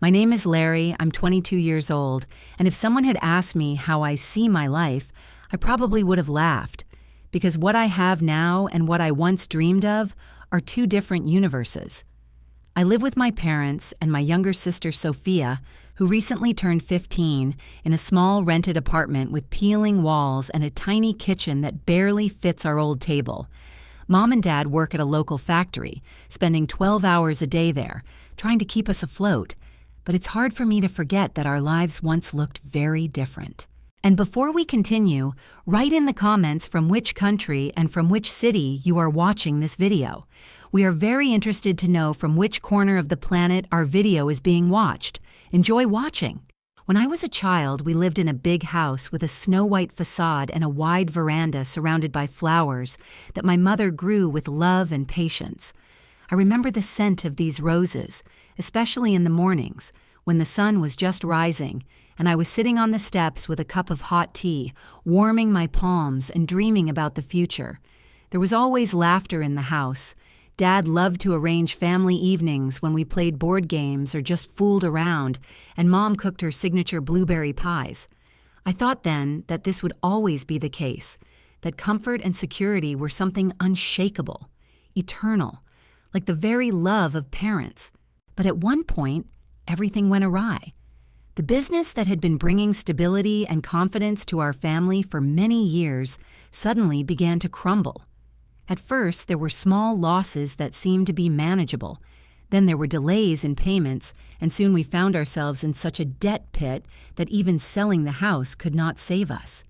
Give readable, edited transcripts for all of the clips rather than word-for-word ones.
My name is Larry, I'm 22 years old, and if someone had asked me how I see my life, I probably would have laughed, because what I have now and what I once dreamed of are two different universes. I live with my parents and my younger sister Sophia, who recently turned 15, in a small rented apartment with peeling walls and a tiny kitchen that barely fits our old table. Mom and Dad work at a local factory, spending 12 hours a day there, trying to keep us afloat. But it's hard for me to forget that our lives once looked very different. And before we continue, write in the comments from which country and from which city you are watching this video. We are very interested to know from which corner of the planet our video is being watched. Enjoy watching! When I was a child, we lived in a big house with a snow-white facade and a wide veranda surrounded by flowers that my mother grew with love and patience. I remember the scent of these roses, especially in the mornings, when the sun was just rising, and I was sitting on the steps with a cup of hot tea, warming my palms and dreaming about the future. There was always laughter in the house. Dad loved to arrange family evenings when we played board games or just fooled around, and Mom cooked her signature blueberry pies. I thought then that this would always be the case, that comfort and security were something unshakable, eternal, like the very love of parents. But at one point, everything went awry. The business that had been bringing stability and confidence to our family for many years suddenly began to crumble. At first, there were small losses that seemed to be manageable. Then there were delays in payments, and soon we found ourselves in such a debt pit that even selling the house could not save us.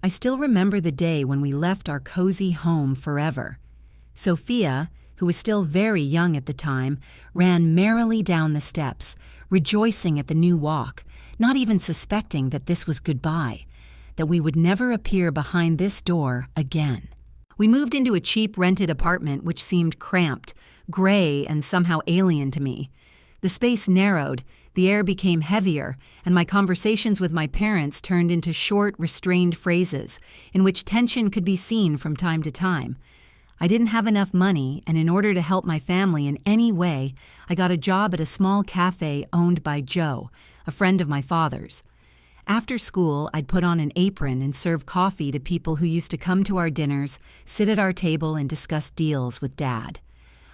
I still remember the day when we left our cozy home forever. Sophia, who was still very young at the time, ran merrily down the steps, rejoicing at the new walk, not even suspecting that this was goodbye, that we would never appear behind this door again. We moved into a cheap rented apartment which seemed cramped, gray, and somehow alien to me. The space narrowed, the air became heavier, and my conversations with my parents turned into short, restrained phrases, in which tension could be seen from time to time. I didn't have enough money, and in order to help my family in any way, I got a job at a small cafe owned by Joe, a friend of my father's. After school, I'd put on an apron and serve coffee to people who used to come to our dinners, sit at our table, and discuss deals with Dad.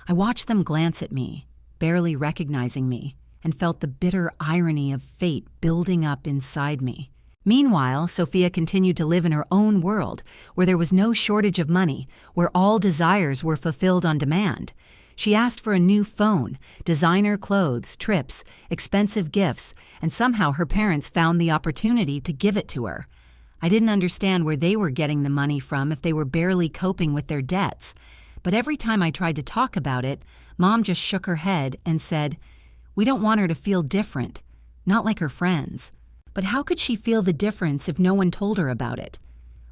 I watched them glance at me, barely recognizing me, and felt the bitter irony of fate building up inside me. Meanwhile, Sophia continued to live in her own world, where there was no shortage of money, where all desires were fulfilled on demand. She asked for a new phone, designer clothes, trips, expensive gifts, and somehow her parents found the opportunity to give it to her. I didn't understand where they were getting the money from if they were barely coping with their debts. But every time I tried to talk about it, Mom just shook her head and said, "We don't want her to feel different, not like her friends." But how could she feel the difference if no one told her about it?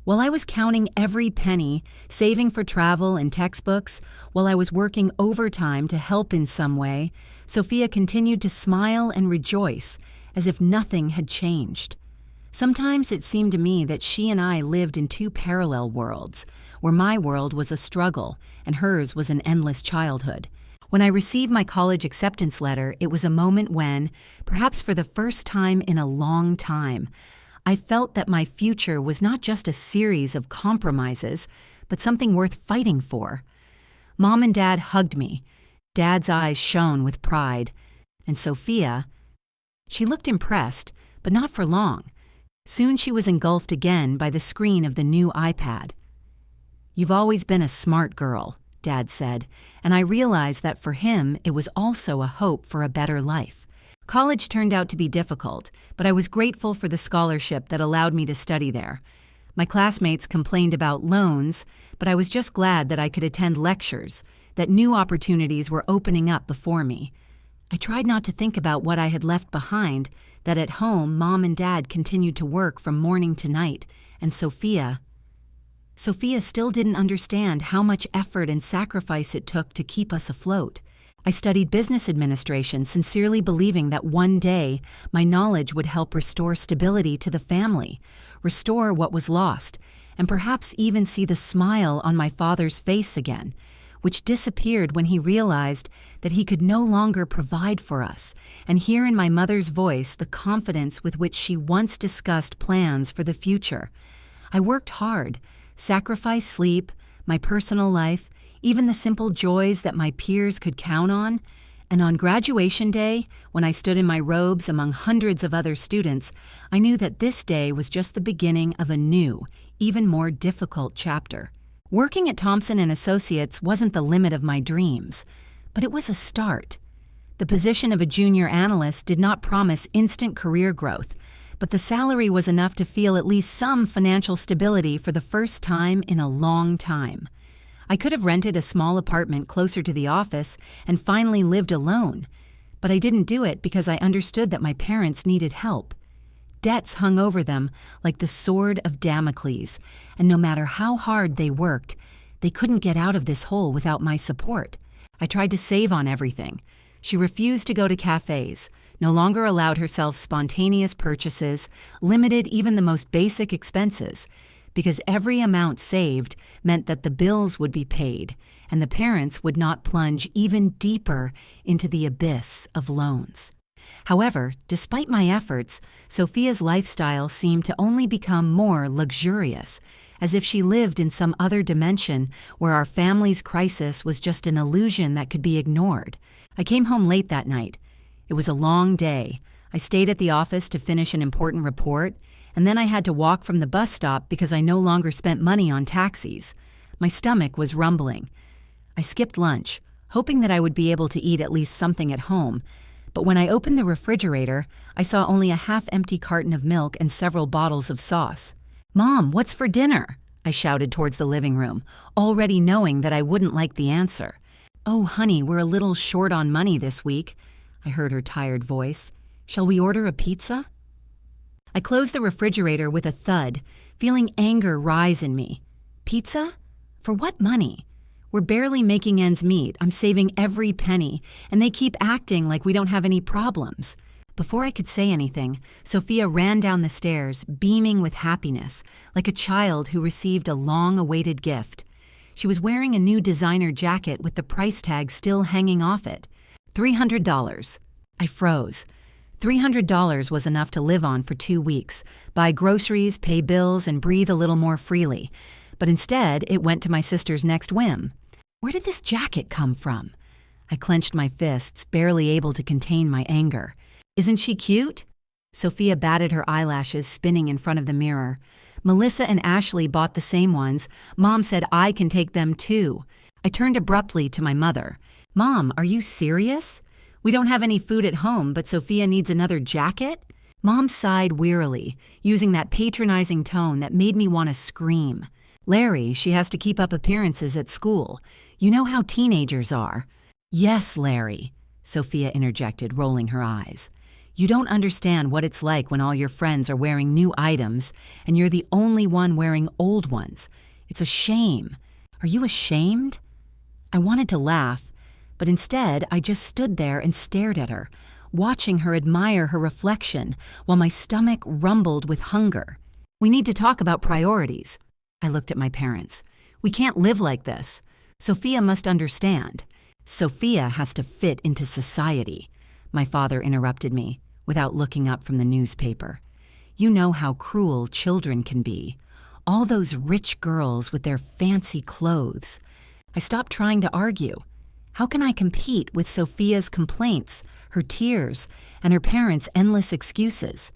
While I was counting every penny, saving for travel and textbooks, while I was working overtime to help in some way, Sophia continued to smile and rejoice as if nothing had changed. Sometimes it seemed to me that she and I lived in two parallel worlds, where my world was a struggle and hers was an endless childhood. When I received my college acceptance letter, it was a moment when, perhaps for the first time in a long time, I felt that my future was not just a series of compromises, but something worth fighting for. Mom and Dad hugged me. Dad's eyes shone with pride. And Sophia, she looked impressed, but not for long. Soon she was engulfed again by the screen of the new iPad. "You've always been a smart girl," Dad said, and I realized that for him it was also a hope for a better life. College turned out to be difficult, but I was grateful for the scholarship that allowed me to study there. My classmates complained about loans, but I was just glad that I could attend lectures, that new opportunities were opening up before me. I tried not to think about what I had left behind, that at home Mom and Dad continued to work from morning to night, and Sophia still didn't understand how much effort and sacrifice it took to keep us afloat. I studied business administration, sincerely believing that one day my knowledge would help restore stability to the family, restore what was lost, and perhaps even see the smile on my father's face again. which disappeared when he realized that he could no longer provide for us, and hear in my mother's voice the confidence with which she once discussed plans for the future. I worked hard, sacrificed sleep, my personal life, even the simple joys that my peers could count on, and on graduation day, when I stood in my robes among hundreds of other students, I knew that this day was just the beginning of a new, even more difficult chapter. Working at Thompson & Associates wasn't the limit of my dreams, but it was a start. The position of a junior analyst did not promise instant career growth, but the salary was enough to feel at least some financial stability for the first time in a long time. I could have rented a small apartment closer to the office and finally lived alone, but I didn't do it because I understood that my parents needed help. Debts hung over them like the sword of Damocles, and no matter how hard they worked, they couldn't get out of this hole without my support. I tried to save on everything. She refused to go to cafes, no longer allowed herself spontaneous purchases, limited even the most basic expenses, because every amount saved meant that the bills would be paid, and the parents would not plunge even deeper into the abyss of loans. However, despite my efforts, Sophia's lifestyle seemed to only become more luxurious, as if she lived in some other dimension where our family's crisis was just an illusion that could be ignored. I came home late that night. It was a long day. I stayed at the office to finish an important report, and then I had to walk from the bus stop because I no longer spent money on taxis. My stomach was rumbling. I skipped lunch, hoping that I would be able to eat at least something at home, but when I opened the refrigerator, I saw only a half-empty carton of milk and several bottles of sauce. "Mom, what's for dinner?" I shouted towards the living room, already knowing that I wouldn't like the answer. "Oh, honey, we're a little short on money this week," I heard her tired voice. "Shall we order a pizza?" I closed the refrigerator with a thud, feeling anger rise in me. Pizza? For what money? We're barely making ends meet. I'm saving every penny, and they keep acting like we don't have any problems. Before I could say anything, Sophia ran down the stairs, beaming with happiness, like a child who received a long-awaited gift. She was wearing a new designer jacket with the price tag still hanging off it. $300. I froze. $300 was enough to live on for 2 weeks, buy groceries, pay bills, and breathe a little more freely. But instead, it went to my sister's next whim. Where did this jacket come from? I clenched my fists, barely able to contain my anger. Isn't she cute? Sophia batted her eyelashes, spinning in front of the mirror. Melissa and Ashley bought the same ones. Mom said I can take them too. I turned abruptly to my mother. Mom, are you serious? We don't have any food at home, but Sophia needs another jacket? Mom sighed wearily, using that patronizing tone that made me want to scream. Larry, she has to keep up appearances at school. You know how teenagers are. Yes, Larry, Sophia interjected, rolling her eyes. You don't understand what it's like when all your friends are wearing new items and you're the only one wearing old ones. It's a shame. Are you ashamed? I wanted to laugh, but instead I just stood there and stared at her, watching her admire her reflection while my stomach rumbled with hunger. We need to talk about priorities. I looked at my parents. We can't live like this. Sophia must understand. Sophia has to fit into society. My father interrupted me, without looking up from the newspaper. You know how cruel children can be. All those rich girls with their fancy clothes. I stopped trying to argue. How can I compete with Sophia's complaints, her tears, and her parents' endless excuses?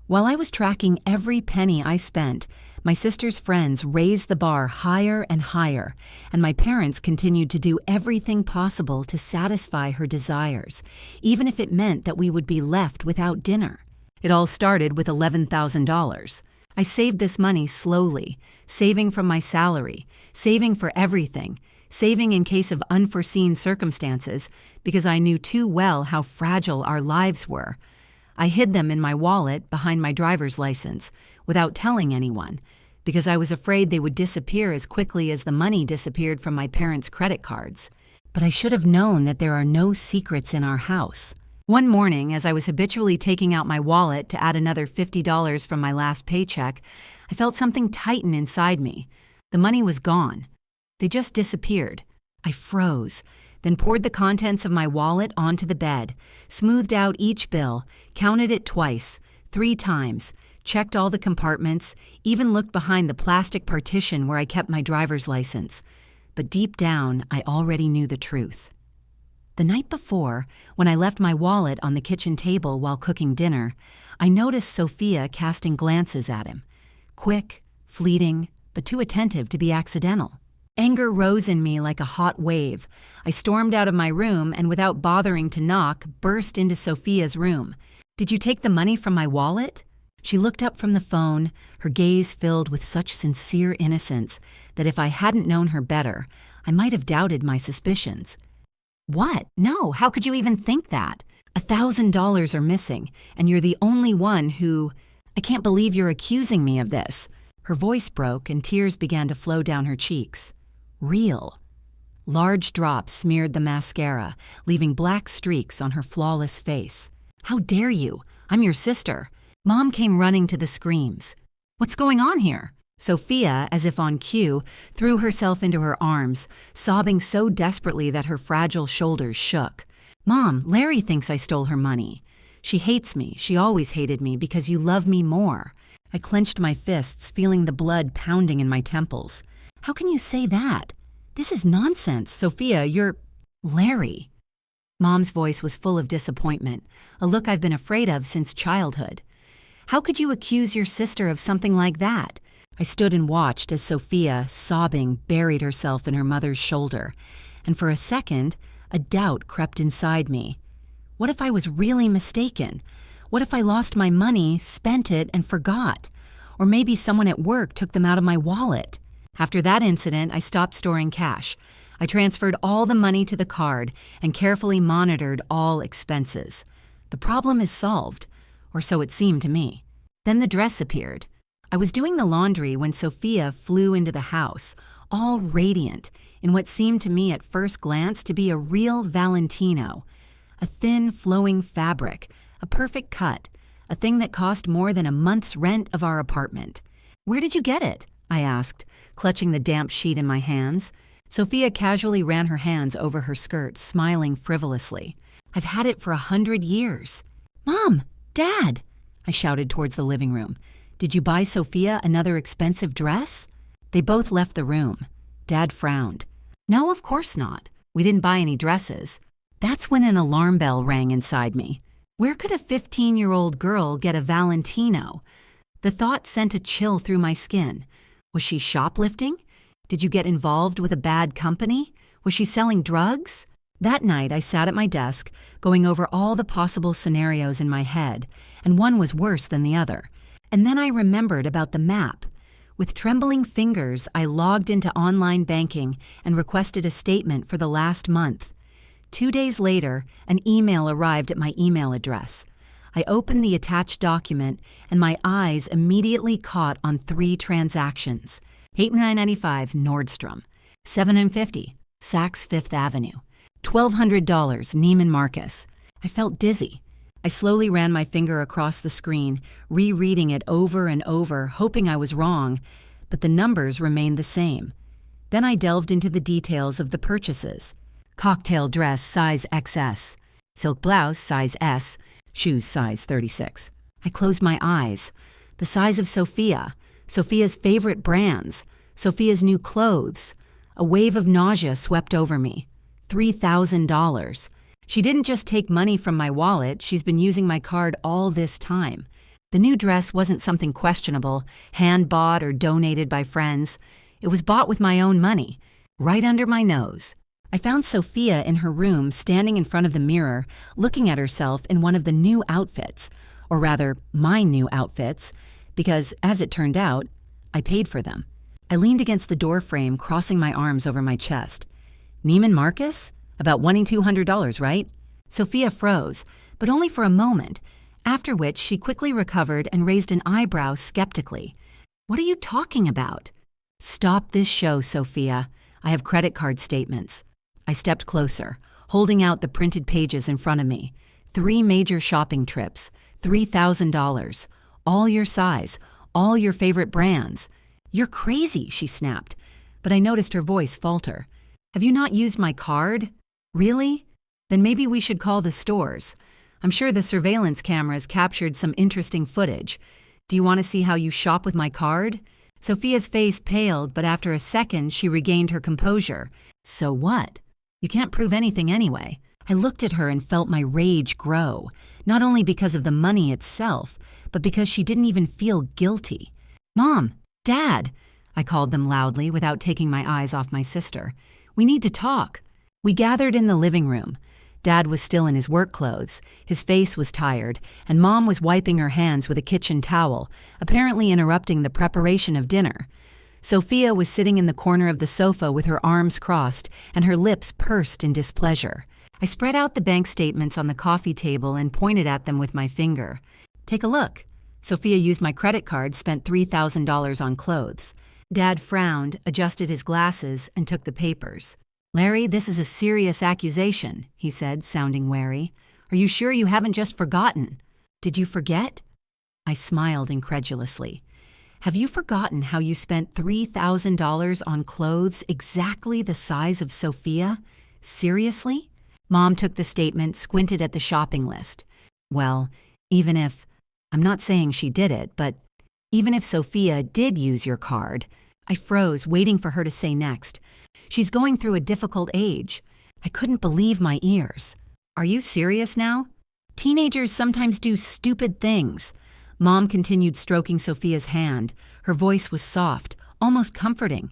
While I was tracking every penny I spent, my sister's friends raised the bar higher and higher, and my parents continued to do everything possible to satisfy her desires, even if it meant that we would be left without dinner. It all started with $11,000. I saved this money slowly, saving from my salary, saving for everything, saving in case of unforeseen circumstances, because I knew too well how fragile our lives were. I hid them in my wallet behind my driver's license, without telling anyone, because I was afraid they would disappear as quickly as the money disappeared from my parents' credit cards. But I should have known that there are no secrets in our house. One morning, as I was habitually taking out my wallet to add another $50 from my last paycheck, I felt something tighten inside me. The money was gone. They just disappeared. I froze, then poured the contents of my wallet onto the bed, smoothed out each bill, counted it twice, 3 times, checked all the compartments, even looked behind the plastic partition where I kept my driver's license. But deep down, I already knew the truth. The night before, when I left my wallet on the kitchen table while cooking dinner, I noticed Sophia casting glances at him. Quick, fleeting, but too attentive to be accidental. Anger rose in me like a hot wave. I stormed out of my room and, without bothering to knock, burst into Sophia's room. "Did you take the money from my wallet?" She looked up from the phone, her gaze filled with such sincere innocence that if I hadn't known her better, I might have doubted my suspicions. "What? No, how could you even think that? $1,000 are missing, and you're the only one who... I can't believe you're accusing me of this." Her voice broke and tears began to flow down her cheeks. Real. Large drops smeared the mascara, leaving black streaks on her flawless face. "How dare you? I'm your sister." Mom came running to the screams. "What's going on here?" Sophia, as if on cue, threw herself into her arms, sobbing so desperately that her fragile shoulders shook. "Mom, Larry thinks I stole her money. She hates me. She always hated me because you love me more." I clenched my fists, feeling the blood pounding in my temples. "How can you say that? This is nonsense. Sophia, you're... Larry." Mom's voice was full of disappointment, a look I've been afraid of since childhood. "How could you accuse your sister of something like that?" I stood and watched as Sophia, sobbing, buried herself in her mother's shoulder, and for a second, a doubt crept inside me. What if I was really mistaken? What if I lost my money, spent it, and forgot? Or maybe someone at work took them out of my wallet. After that incident, I stopped storing cash. I transferred all the money to the card and carefully monitored all expenses. The problem is solved, or so it seemed to me. Then the dress appeared. I was doing the laundry when Sophia flew into the house, all radiant, in what seemed to me at first glance to be a real Valentino. A thin, flowing fabric, a perfect cut, a thing that cost more than a month's rent of our apartment. "Where did you get it?" I asked, clutching the damp sheet in my hands. Sophia casually ran her hands over her skirt, smiling frivolously. "I've had it for 100 years. "Mom! Dad!" I shouted towards the living room. "Did you buy Sophia another expensive dress?" They both left the room. Dad frowned. "No, of course not. We didn't buy any dresses." That's when an alarm bell rang inside me. Where could a 15-year-old girl get a Valentino? The thought sent a chill through my skin. Was she shoplifting? Did you get involved with a bad company? Was she selling drugs? That night, I sat at my desk, going over all the possible scenarios in my head, and one was worse than the other. And then I remembered about the map. With trembling fingers, I logged into online banking and requested a statement for the last month. 2 days later, an email arrived at my email address. I opened the attached document, and my eyes immediately caught on 3 transactions. $89.95 Nordstrom, $7.50 Saks Fifth Avenue, $1,200 Neiman Marcus. I felt dizzy. I slowly ran my finger across the screen, rereading it over and over, hoping I was wrong, but the numbers remained the same. Then I delved into the details of the purchases. Cocktail dress size XS, silk blouse size S, shoes size 36. I closed my eyes. The size of Sophia, Sophia's favorite brands, Sophia's new clothes. A wave of nausea swept over me. $3,000. She didn't just take money from my wallet, she's been using my card all this time. The new dress wasn't something questionable, hand-bought or donated by friends. It was bought with my own money, right under my nose. I found Sophia in her room, standing in front of the mirror, looking at herself in one of the new outfits, or rather, my new outfits, because, as it turned out, I paid for them. I leaned against the door frame, crossing my arms over my chest. Neiman Marcus? About $2,200, right? Sophia froze, but only for a moment, after which she quickly recovered and raised an eyebrow skeptically. "What are you talking about?" "Stop this show, Sophia. I have credit card statements." I stepped closer, holding out the printed pages in front of me. 3 major shopping trips, $3,000, all your size, all your favorite brands. "You're crazy," she snapped, but I noticed her voice falter. Have you not used my card? Really? Then maybe we should call the stores. I'm sure the surveillance cameras captured some interesting footage. Do you want to see how you shop with my card? Sophia's face paled, but after a second, she regained her composure. So what? You can't prove anything anyway. I looked at her and felt my rage grow, not only because of the money itself, but because she didn't even feel guilty. Mom! Dad! I called them loudly without taking my eyes off my sister. We need to talk. We gathered in the living room. Dad was still in his work clothes. His face was tired, and Mom was wiping her hands with a kitchen towel, apparently interrupting the preparation of dinner. Sophia was sitting in the corner of the sofa with her arms crossed and her lips pursed in displeasure. I spread out the bank statements on the coffee table and pointed at them with my finger. Take a look. Sophia used my credit card, spent $3,000 on clothes. Dad frowned, adjusted his glasses, and took the papers. Larry, this is a serious accusation, he said, sounding wary. Are you sure you haven't just forgotten? Did you forget? I smiled incredulously. Have you forgotten how you spent $3,000 on clothes exactly the size of Sophia? Seriously? Mom took the statement, squinted at the shopping list. Well, I'm not saying she did it, but even if Sophia did use your card, I froze, waiting for her to say next. She's going through a difficult age. I couldn't believe my ears. Are you serious now? Teenagers sometimes do stupid things. Mom continued stroking Sophia's hand. Her voice was soft, almost comforting.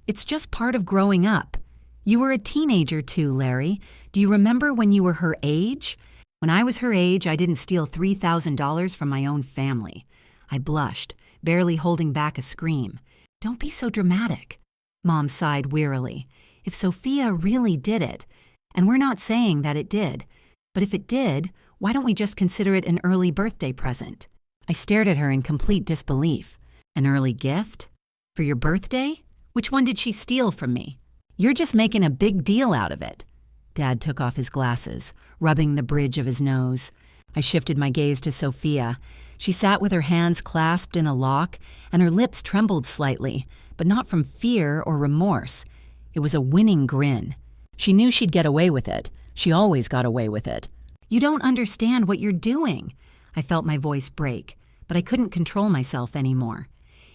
It's just part of growing up. You were a teenager too, Larry. Do you remember when you were her age? When I was her age, I didn't steal $3,000 from my own family. I blushed, barely holding back a scream. Don't be so dramatic. Mom sighed wearily. If Sophia really did it, and we're not saying that it did, but if it did, why don't we just consider it an early birthday present? I stared at her in complete disbelief. An early gift? For your birthday? Which one did she steal from me? You're just making a big deal out of it. Dad took off his glasses, rubbing the bridge of his nose. I shifted my gaze to Sophia. She sat with her hands clasped in a lock, and her lips trembled slightly, but not from fear or remorse. It was a winning grin. She knew she'd get away with it. She always got away with it. You don't understand what you're doing. I felt my voice break, but I couldn't control myself anymore.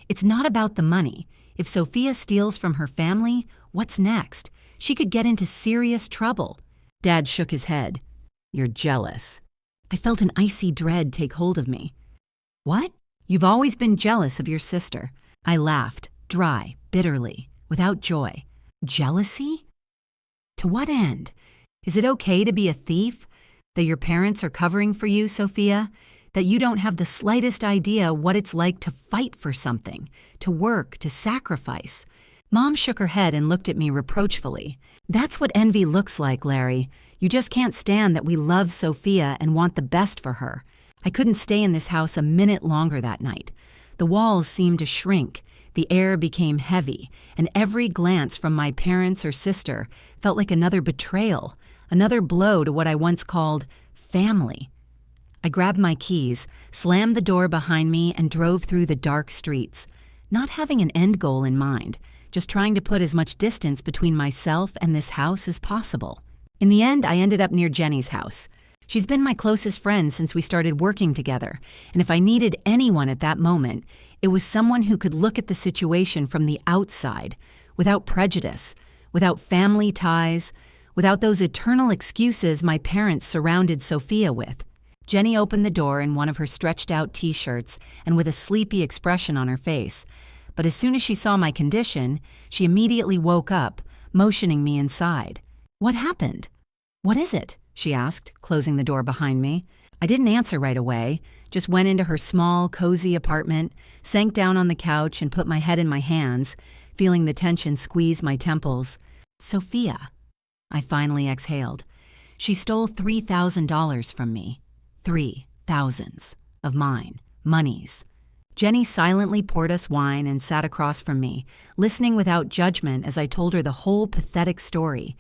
It's not about the money. If Sophia steals from her family, what's next? She could get into serious trouble. Dad shook his head. You're jealous. I felt an icy dread take hold of me. What? You've always been jealous of your sister. I laughed, dry, bitterly, without joy. Jealousy? To what end? Is it okay to be a thief? That your parents are covering for you, Sophia? That you don't have the slightest idea what it's like to fight for something, to work, to sacrifice? Mom shook her head and looked at me reproachfully. That's what envy looks like, Larry. You just can't stand that we love Sophia and want the best for her. I couldn't stay in this house a minute longer that night. The walls seemed to shrink. The air became heavy, and every glance from my parents or sister felt like another betrayal, another blow to what I once called family. I grabbed my keys, slammed the door behind me, and drove through the dark streets, not having an end goal in mind, just trying to put as much distance between myself and this house as possible. In the end, I ended up near Jenny's house. She's been my closest friend since we started working together, and if I needed anyone at that moment, it was someone who could look at the situation from the outside, without prejudice, without family ties, without those eternal excuses my parents surrounded Sophia with. Jenny opened the door in one of her stretched-out t-shirts and with a sleepy expression on her face. But as soon as she saw my condition, she immediately woke up, motioning me inside. What happened? What is it? She asked, closing the door behind me. I didn't answer right away, just went into her small, cozy apartment, sank down on the couch and put my head in my hands, feeling the tension squeeze my temples. Sophia. I finally exhaled. She stole $3,000 from me. 3,000s of mine, monies. Jenny silently poured us wine and sat across from me, listening without judgment as I told her the whole pathetic story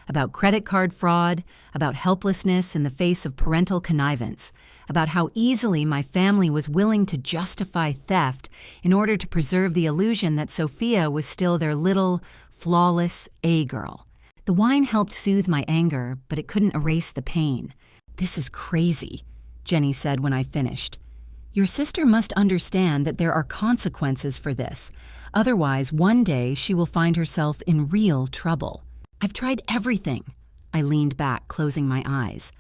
about credit card fraud, about helplessness in the face of parental connivance, about how easily my family was willing to justify theft in order to preserve the illusion that Sophia was still their little, flawless A-girl. The wine helped soothe my anger, but it couldn't erase the pain. "This is crazy," Jenny said when I finished. "Your sister must understand that there are consequences for this. Otherwise, one day she will find herself in real trouble." "I've tried everything." I leaned back, closing my eyes.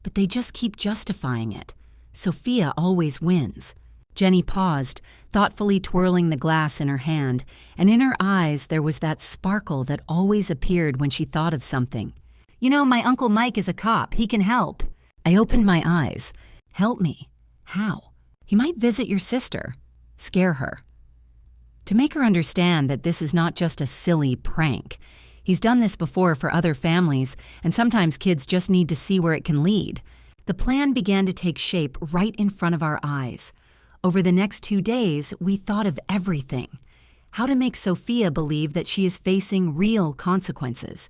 "But they just keep justifying it. Sophia always wins." Jenny paused, thoughtfully twirling the glass in her hand, and in her eyes there was that sparkle that always appeared when she thought of something. "You know, my Uncle Mike is a cop. He can help." I opened my eyes. "Help me? How?" "He might visit your sister. Scare her. To make her understand that this is not just a silly prank. He's done this before for other families, and sometimes kids just need to see where it can lead." The plan began to take shape right in front of our eyes. Over the next 2 days, we thought of everything. How to make Sophia believe that she is facing real consequences.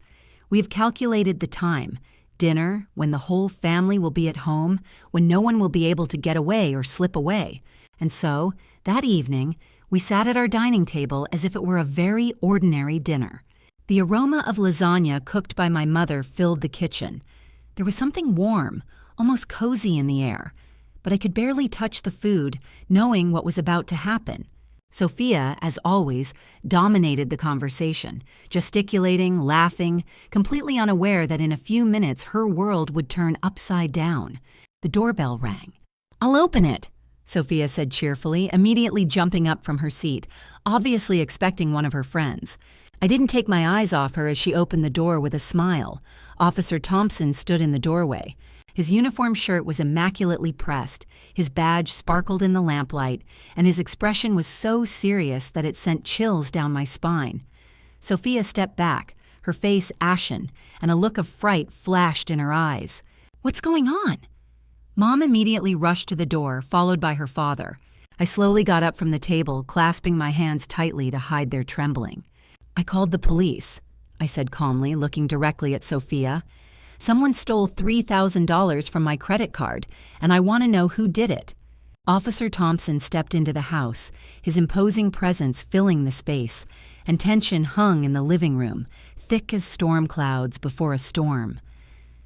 We have calculated the time. Dinner, when the whole family will be at home, when no one will be able to get away or slip away. And so, that evening, we sat at our dining table as if it were a very ordinary dinner. The aroma of lasagna cooked by my mother filled the kitchen. There was something warm, almost cozy in the air. But I could barely touch the food, knowing what was about to happen. Sophia, as always, dominated the conversation, gesticulating, laughing, completely unaware that in a few minutes her world would turn upside down. The doorbell rang. "I'll open it," Sophia said cheerfully, immediately jumping up from her seat, obviously expecting one of her friends. I didn't take my eyes off her as she opened the door with a smile. Officer Thompson stood in the doorway. His uniform shirt was immaculately pressed, his badge sparkled in the lamplight, and his expression was so serious that it sent chills down my spine. Sophia stepped back, her face ashen, and a look of fright flashed in her eyes. "What's going on?" Mom immediately rushed to the door, followed by her father. I slowly got up from the table, clasping my hands tightly to hide their trembling. "I called the police," I said calmly, looking directly at Sophia. "Someone stole $3,000 from my credit card, and I want to know who did it." Officer Thompson stepped into the house, his imposing presence filling the space, and tension hung in the living room, thick as storm clouds before a storm.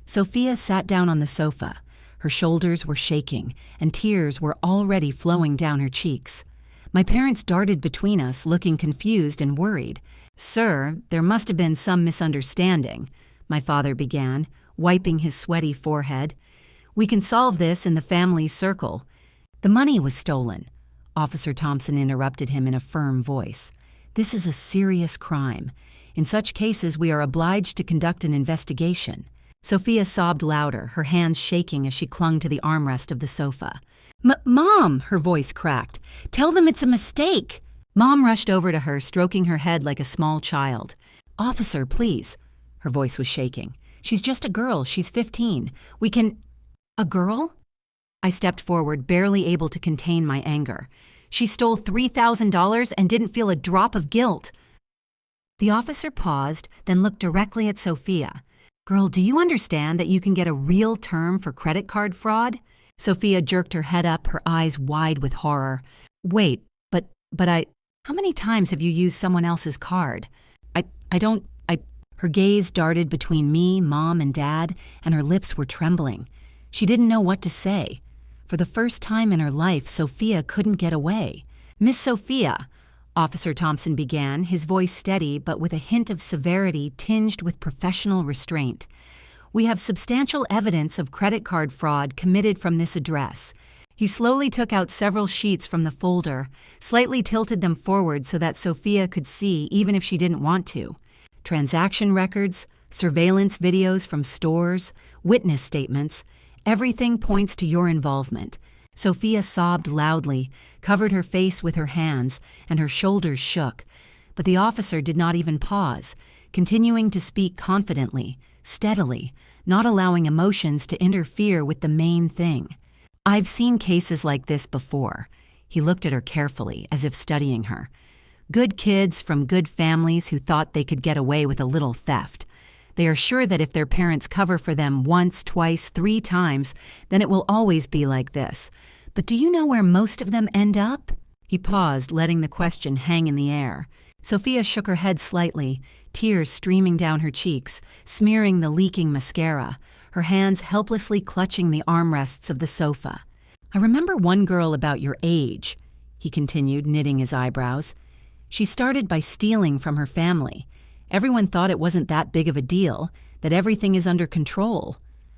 Sophia sat down on the sofa. Her shoulders were shaking, and tears were already flowing down her cheeks. My parents darted between us, looking confused and worried. "Sir, there must have been some misunderstanding," my father began, wiping his sweaty forehead. "We can solve this in the family circle." "The money was stolen," Officer Thompson interrupted him in a firm voice. "This is a serious crime. In such cases, we are obliged to conduct an investigation." Sophia sobbed louder, her hands shaking as she clung to the armrest of the sofa. Mom, her voice cracked. "Tell them it's a mistake." Mom rushed over to her, stroking her head like a small child. "Officer, please." Her voice was shaking. "She's just a girl. She's 15. We can—" "A girl?" I stepped forward, barely able to contain my anger. "She stole $3,000 and didn't feel a drop of guilt." The officer paused, then looked directly at Sophia. "Girl, do you understand that you can get a real term for credit card fraud?" Sophia jerked her head up, her eyes wide with horror. "Wait, but how many times have you used someone else's card?" Her gaze darted between me, Mom, and Dad, and her lips were trembling. She didn't know what to say. For the first time in her life, Sophia couldn't get away. "Miss Sophia," Officer Thompson began, his voice steady but with a hint of severity tinged with professional restraint. "We have substantial evidence of credit card fraud committed from this address." He slowly took out several sheets from the folder, slightly tilted them forward so that Sophia could see even if she didn't want to. Transaction records, surveillance videos from stores, witness statements, everything points to your involvement. Sophia sobbed loudly, covered her face with her hands, and her shoulders shook. But the officer did not even pause, continuing to speak confidently, steadily, not allowing emotions to interfere with the main thing. "I've seen cases like this before." He looked at her carefully, as if studying her. "Good kids from good families who thought they could get away with a little theft. They are sure that if their parents cover for them once, twice, 3 times, then it will always be like this. But do you know where most of them end up?" He paused, letting the question hang in the air. Sophia shook her head slightly, tears streaming down her cheeks, smearing the leaking mascara, her hands helplessly clutching the armrests of the sofa. "I remember one girl about your age," he continued, knitting his eyebrows. "She started by stealing from her family. Everyone thought it wasn't that big of a deal, that everything is under control.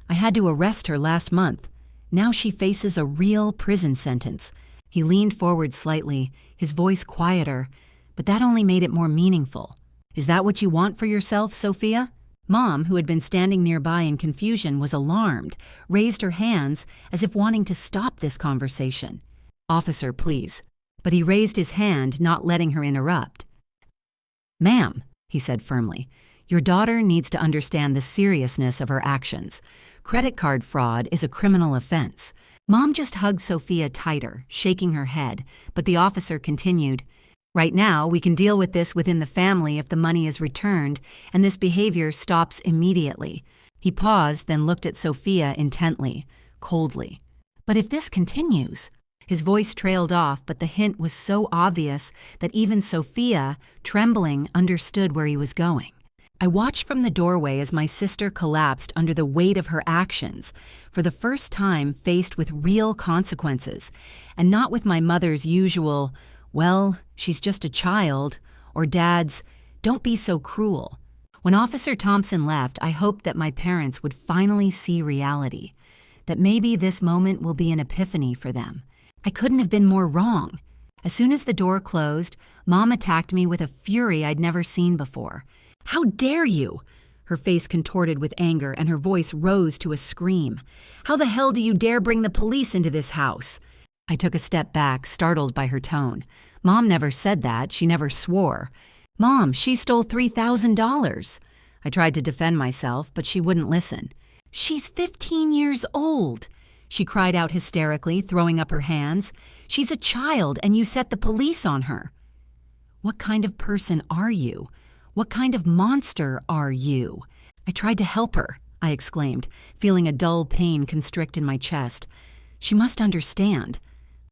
I had to arrest her last month. Now she faces a real prison sentence." He leaned forward slightly, his voice quieter, but that only made it more meaningful. "Is that what you want for yourself, Sophia?" Mom, who had been standing nearby in confusion, was alarmed, raised her hands as if wanting to stop this conversation. "Officer, please." But he raised his hand, not letting her interrupt. "Ma'am," he said firmly, "your daughter needs to understand the seriousness of her actions. Credit card fraud is a criminal offense." Mom just hugged Sophia tighter, shaking her head, but the officer continued, "Right now, we can deal with this within the family if the money is returned and this behavior stops immediately." He paused, then looked at Sophia intently, coldly. "But if this continues—" His voice trailed off, but the hint was so obvious that even Sophia, trembling, understood where he was going. I watched from the doorway as my sister collapsed under the weight of her actions, for the first time faced with real consequences, and not with my mother's usual, "Well, she's just a child," or Dad's, "Don't be so cruel." When Officer Thompson left, I hoped that my parents would finally see reality, that maybe this moment will be an epiphany for them. I couldn't have been more wrong. As soon as the door closed, Mom attacked me with a fury I'd never seen before. "How dare you?" Her face contorted with anger and her voice rose to a scream. "How the hell do you dare bring the police into this house?" I took a step back, startled by her tone. Mom never said that. She never swore. "Mom, she stole $3,000. I tried to defend myself, but she wouldn't listen. "She's 15 years old!" She cried out hysterically, throwing up her hands. "She's a child, and you set the police on her." "What kind of person are you? What kind of monster are you?" "I tried to help her," I exclaimed, feeling a dull pain constrict in my chest. "She must understand."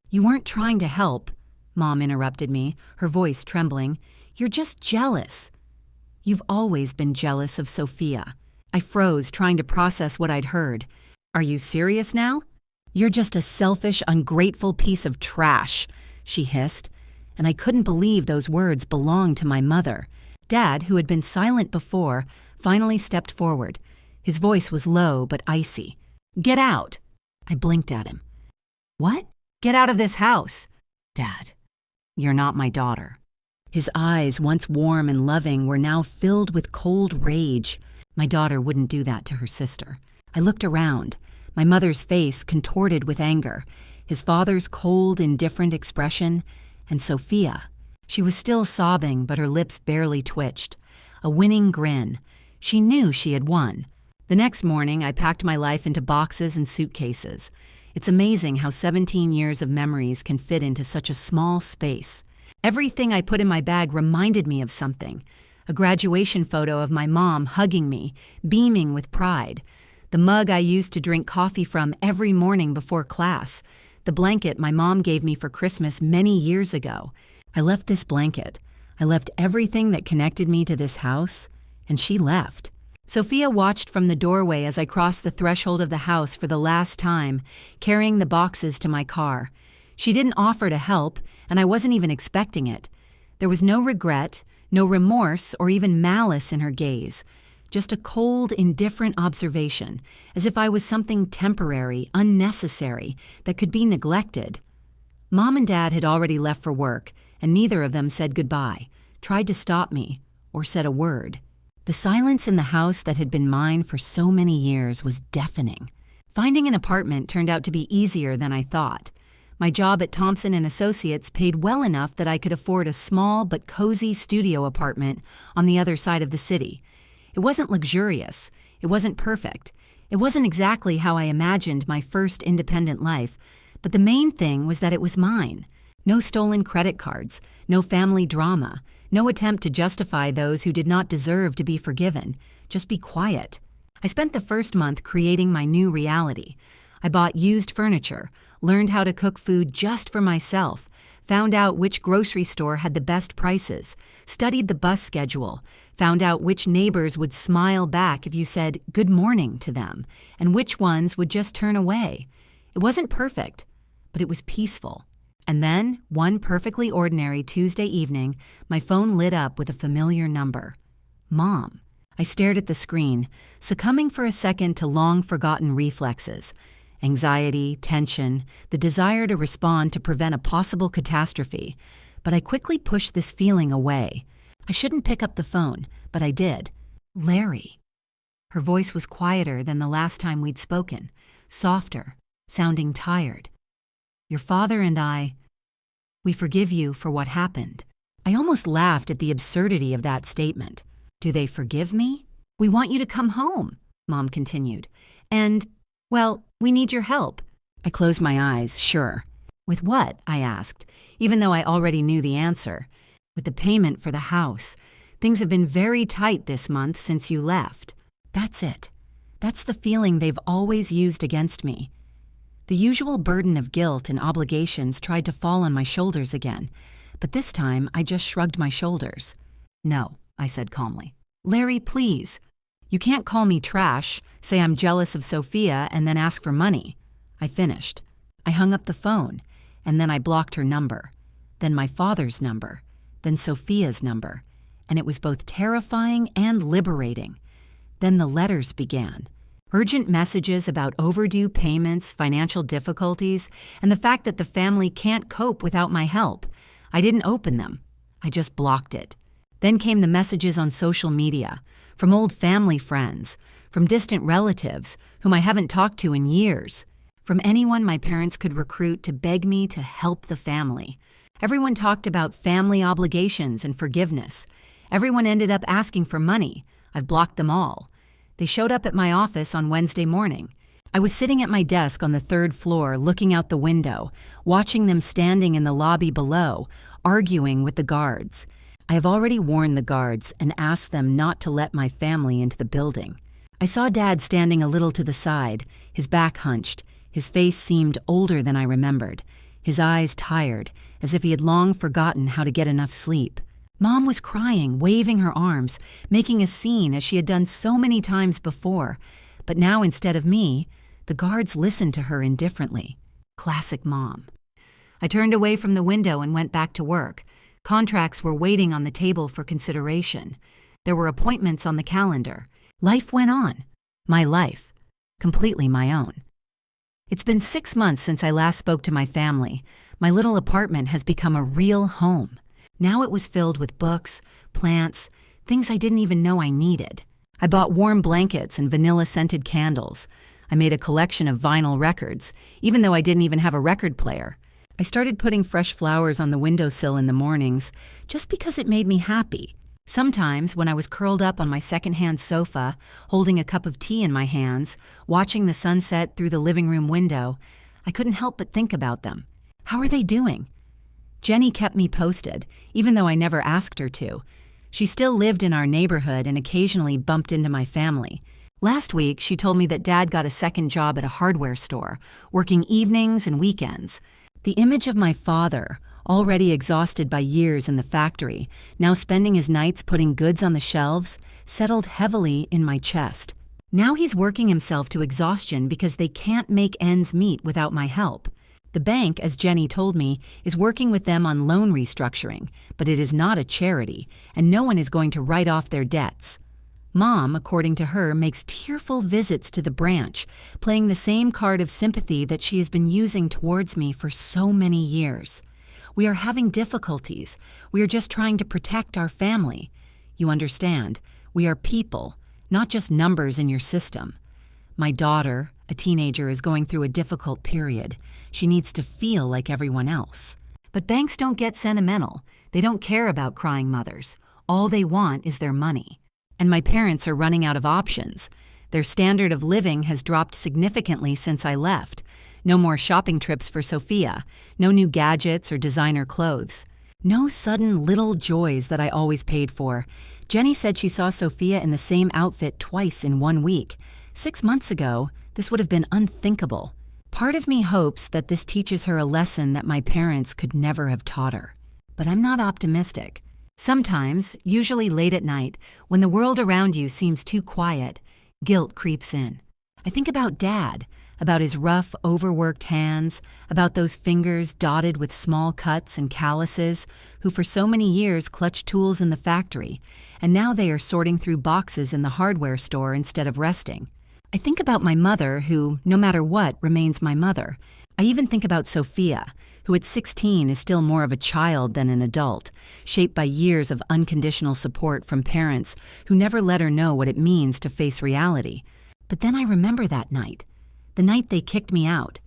"You weren't trying to help," Mom interrupted me, her voice trembling. "You're just jealous." "You've always been jealous of Sophia." I froze, trying to process what I'd heard. "Are you serious now?" "You're just a selfish, ungrateful piece of trash," she hissed, and I couldn't believe those words belonged to my mother. Dad, who had been silent before, finally stepped forward. His voice was low but icy. "Get out!" I blinked at him. "What?" "Get out of this house!" "Dad, you're not my daughter." His eyes, once warm and loving, were now filled with cold rage. My daughter wouldn't do that to her sister. I looked around, my mother's face contorted with anger, his father's cold, indifferent expression, and Sophia. She was still sobbing, but her lips barely twitched. A winning grin. She knew she had won. The next morning, I packed my life into boxes and suitcases. It's amazing how 17 years of memories can fit into such a small space. Everything I put in my bag reminded me of something. A graduation photo of my mom hugging me, beaming with pride. The mug I used to drink coffee from every morning before class. The blanket my mom gave me for Christmas many years ago. I left this blanket. I left everything that connected me to this house, and she left. Sophia watched from the doorway as I crossed the threshold of the house for the last time, carrying the boxes to my car. She didn't offer to help, and I wasn't even expecting it. There was no regret, no remorse, or even malice in her gaze. Just a cold, indifferent observation, as if I was something temporary, unnecessary, that could be neglected. Mom and Dad had already left for work, and neither of them said goodbye, tried to stop me, or said a word. The silence in the house that had been mine for so many years was deafening. Finding an apartment turned out to be easier than I thought. My job at Thompson & Associates paid well enough that I could afford a small but cozy studio apartment on the other side of the city. It wasn't luxurious. It wasn't perfect. It wasn't exactly how I imagined my first independent life, but the main thing was that it was mine. No stolen credit cards, no family drama, no attempt to justify those who did not deserve to be forgiven. Just be quiet. I spent the first month creating my new reality. I bought used furniture, learned how to cook food just for myself, found out which grocery store had the best prices, studied the bus schedule, found out which neighbors would smile back if you said good morning to them, and which ones would just turn away. It wasn't perfect, but it was peaceful. And then, one perfectly ordinary Tuesday evening, my phone lit up with a familiar number. Mom. I stared at the screen, succumbing for a second to long-forgotten reflexes. Anxiety, tension, the desire to respond to prevent a possible catastrophe. But I quickly pushed this feeling away. I shouldn't pick up the phone, but I did. Larry. Her voice was quieter than the last time we'd spoken, softer, sounding tired. Your father and we forgive you for what happened. I almost laughed at the absurdity of that statement. Do they forgive me? We want you to come home, Mom continued. And, well, we need your help. I closed my eyes, sure. With what? I asked, even though I already knew the answer. With the payment for the house. Things have been very tight this month since you left. That's it. That's the feeling they've always used against me. The usual burden of guilt and obligations tried to fall on my shoulders again, but this time I just shrugged my shoulders. No, I said calmly. Larry, please. You can't call me trash, say I'm jealous of Sophia, and then ask for money. I finished. I hung up the phone, and then I blocked her number, then my father's number, then Sophia's number, and it was both terrifying and liberating. Then the letters began. Urgent messages about overdue payments, financial difficulties, and the fact that the family can't cope without my help. I didn't open them. I just blocked it. Then came the messages on social media, from old family friends, from distant relatives whom I haven't talked to in years, from anyone my parents could recruit to beg me to help the family. Everyone talked about family obligations and forgiveness. Everyone ended up asking for money. I've blocked them all. They showed up at my office on Wednesday morning. I was sitting at my desk on the 3rd floor looking out the window, watching them standing in the lobby below, arguing with the guards. I have already warned the guards and asked them not to let my family into the building. I saw Dad standing a little to the side, his back hunched. His face seemed older than I remembered, his eyes tired, as if he had long forgotten how to get enough sleep. Mom was crying, waving her arms, making a scene as she had done so many times before. But now, instead of me, the guards listened to her indifferently. Classic Mom. I turned away from the window and went back to work. Contracts were waiting on the table for consideration. There were appointments on the calendar. Life went on. My life. Completely my own. It's been 6 months since I last spoke to my family. My little apartment has become a real home. Now it was filled with books, plants, things I didn't even know I needed. I bought warm blankets and vanilla-scented candles. I made a collection of vinyl records, even though I didn't even have a record player. I started putting fresh flowers on the windowsill in the mornings just because it made me happy. Sometimes, when I was curled up on my secondhand sofa, holding a cup of tea in my hands, watching the sunset through the living room window, I couldn't help but think about them. How are they doing? Jenny kept me posted, even though I never asked her to. She still lived in our neighborhood and occasionally bumped into my family. Last week, she told me that Dad got a second job at a hardware store, working evenings and weekends. The image of my father, already exhausted by years in the factory, now spending his nights putting goods on the shelves, settled heavily in my chest. Now he's working himself to exhaustion because they can't make ends meet without my help. The bank, as Jenny told me, is working with them on loan restructuring, but it is not a charity, and no one is going to write off their debts. Mom, according to her, makes tearful visits to the branch, playing the same card of sympathy that she has been using towards me for so many years. We are having difficulties. We are just trying to protect our family. You understand, we are people, not just numbers in your system. My daughter, a teenager, is going through a difficult period. She needs to feel like everyone else. But banks don't get sentimental. They don't care about crying mothers. All they want is their money. And my parents are running out of options. Their standard of living has dropped significantly since I left. No more shopping trips for Sophia, no new gadgets or designer clothes. No sudden little joys that I always paid for. Jenny said she saw Sophia in the same outfit twice in 1 week. 6 months ago, this would have been unthinkable. Part of me hopes that this teaches her a lesson that my parents could never have taught her. But I'm not optimistic. Sometimes, usually late at night, when the world around you seems too quiet, guilt creeps in. I think about Dad, about his rough, overworked hands, about those fingers dotted with small cuts and calluses, who for so many years clutched tools in the factory, and now they are sorting through boxes in the hardware store instead of resting. I think about my mother, who, no matter what, remains my mother. I even think about Sophia, who at 16 is still more of a child than an adult, shaped by years of unconditional support from parents who never let her know what it means to face reality. But then I remember that night, the night they kicked me out.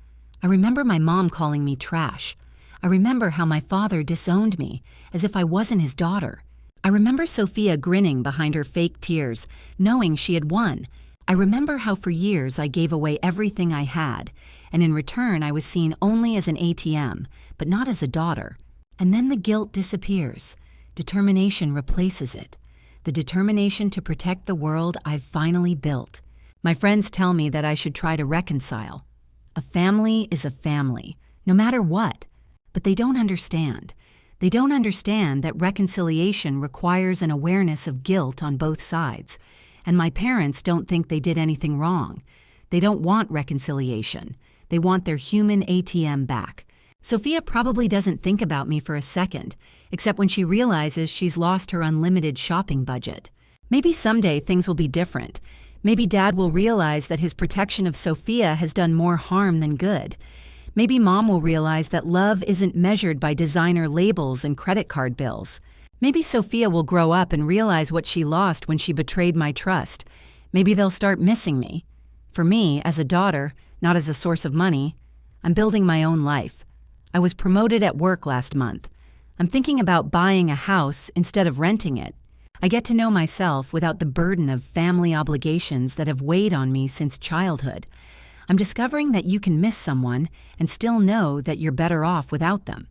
I remember my mom calling me trash. I remember how my father disowned me, as if I wasn't his daughter. I remember Sophia grinning behind her fake tears, knowing she had won. I remember how for years I gave away everything I had, and in return I was seen only as an ATM, but not as a daughter. And then the guilt disappears. Determination replaces it. The determination to protect the world I've finally built. My friends tell me that I should try to reconcile. A family is a family, no matter what. But they don't understand. They don't understand that reconciliation requires an awareness of guilt on both sides. And my parents don't think they did anything wrong. They don't want reconciliation. They want their human ATM back. Sophia probably doesn't think about me for a second, except when she realizes she's lost her unlimited shopping budget. Maybe someday things will be different. Maybe Dad will realize that his protection of Sophia has done more harm than good. Maybe Mom will realize that love isn't measured by designer labels and credit card bills. Maybe Sophia will grow up and realize what she lost when she betrayed my trust. Maybe they'll start missing me. For me, as a daughter, not as a source of money, I'm building my own life. I was promoted at work last month. I'm thinking about buying a house instead of renting it. I get to know myself without the burden of family obligations that have weighed on me since childhood. I'm discovering that you can miss someone and still know that you're better off without them.